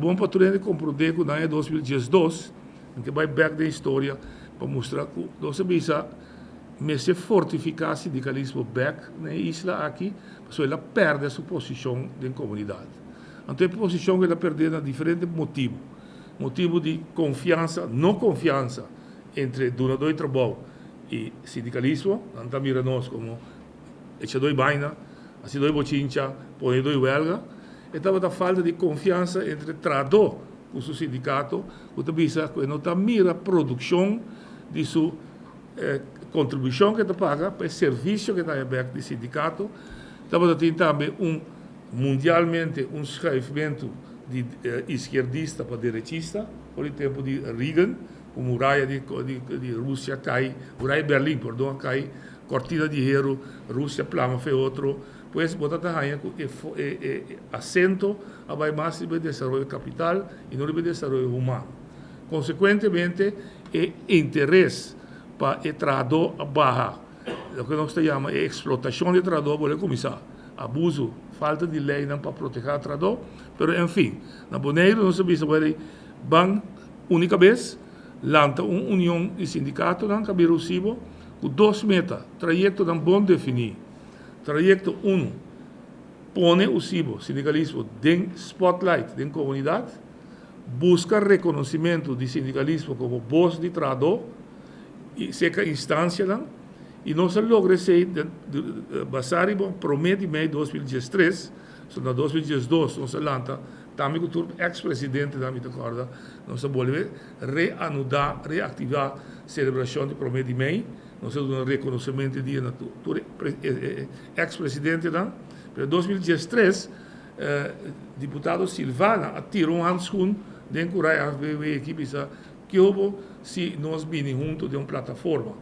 bom para todos compreender que no ano 2012, que vai back da história para mostrar que nossa visa me se fortificar o sindicalismo back na isla aqui, porque ela perde sua posição na comunidade. Então, a posição que ela perde por diferentes motivos. Motivo de confiança, não confiança entre donador de trabalho e sindicalismo, não mira nós como echador baina, assidor bochincha, ponedor huelga, e estava a falta de confiança entre trador com o sindicato, que também não mira a produção de sua contribuição que paga para o serviço que está aberto do sindicato. Estava também mundialmente um escravimento de esquerdista para direitista, por exemplo de Reagan, a muralha de Rússia cai, muralha de Berlim, perdão, cai, cortina de hierro, Rússia plama foi outro, pois botar a acento a vai mais de desenvolvimento capital e não de desenvolvimento humano. Consequentemente, o interesse para o trabalhador barra, o que nós chamamos de explotação do trabalhador, pode começar. Abuso, falta de lei para proteger o trabalhador, mas, enfim, na Boneiro, nós sabemos que van única vez, lança uma união de sindicatos, não cabe possível, com dois metas, trajeto não bom definir. Trajeto 1, põe o sindicalismo em spotlight da comunidade, busca reconhecimento do sindicalismo como voz de trabalhador, e seca instância lá, e nós logramos ser, basari promete em 2013, em 2012, nós lança, também com o ex-presidente da Mitacorda, nós vamos reativar a celebração de promete em Mei, nós temos um reconhecimento de ex-presidente da, em 2013, deputado Silvana tirou um handschoen de encorajar a equipe que houve se nós vinimos juntos de uma plataforma.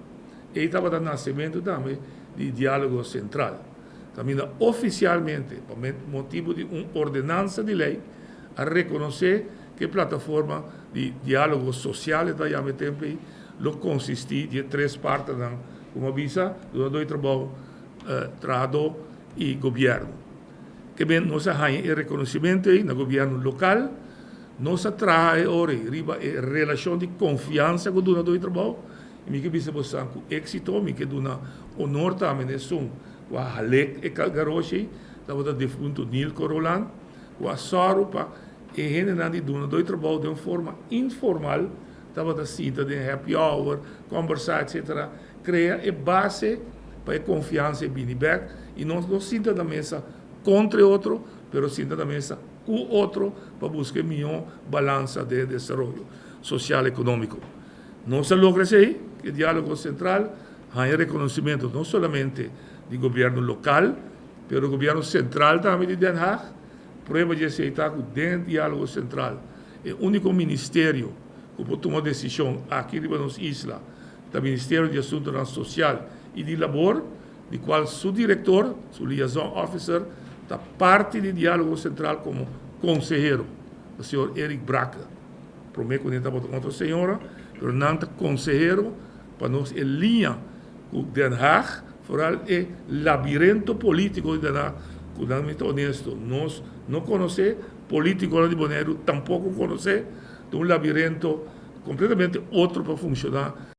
E estava dando nascimento também de diálogo central. Também oficialmente, por motivo de uma ordenança de lei, a reconhecer que a plataforma de diálogo social da Yametempe lo consiste de três partes, como avisa, do trabalho, trabalhador e governo. Que bem, nós temos o reconhecimento no governo local, nós traz agora a relação de confiança com o donador de trabalho, e me que bisa bosan com êxito, me que dona honor também são com a Halek e Garoshi, estava da defunto Nil Corolan, com a Sarupa, e generando de donador de trabalho de uma forma informal, estava da cita de happy hour, conversar, etc. Cria a base para a confiança e biniback, e não sinta da mesa contra outro, mas sinta da mesa com outro para buscar melhor balança de desenvolvimento social e econômico. Não se logra assim, que o diálogo central há reconhecimento não somente do governo local, mas do governo central também de Den Haag, prueba de aceitar que dentro do diálogo central é o único ministério que pode tomar decisão aqui na nossa isla, do Ministério de Assuntos Social e de Labor, de qual seu diretor, seu liaison officer, está parte do diálogo central como conselheiro, o senhor Eric Braca. Prometo que ele está com outra senhora, mas não está conselheiro para nós em linha com Den Haag, fora o labirinto político de Den Haag, que não é honesto. Nós não conhecemos político de Bonaire, tampouco conhecemos de um labirinto completamente outro para funcionar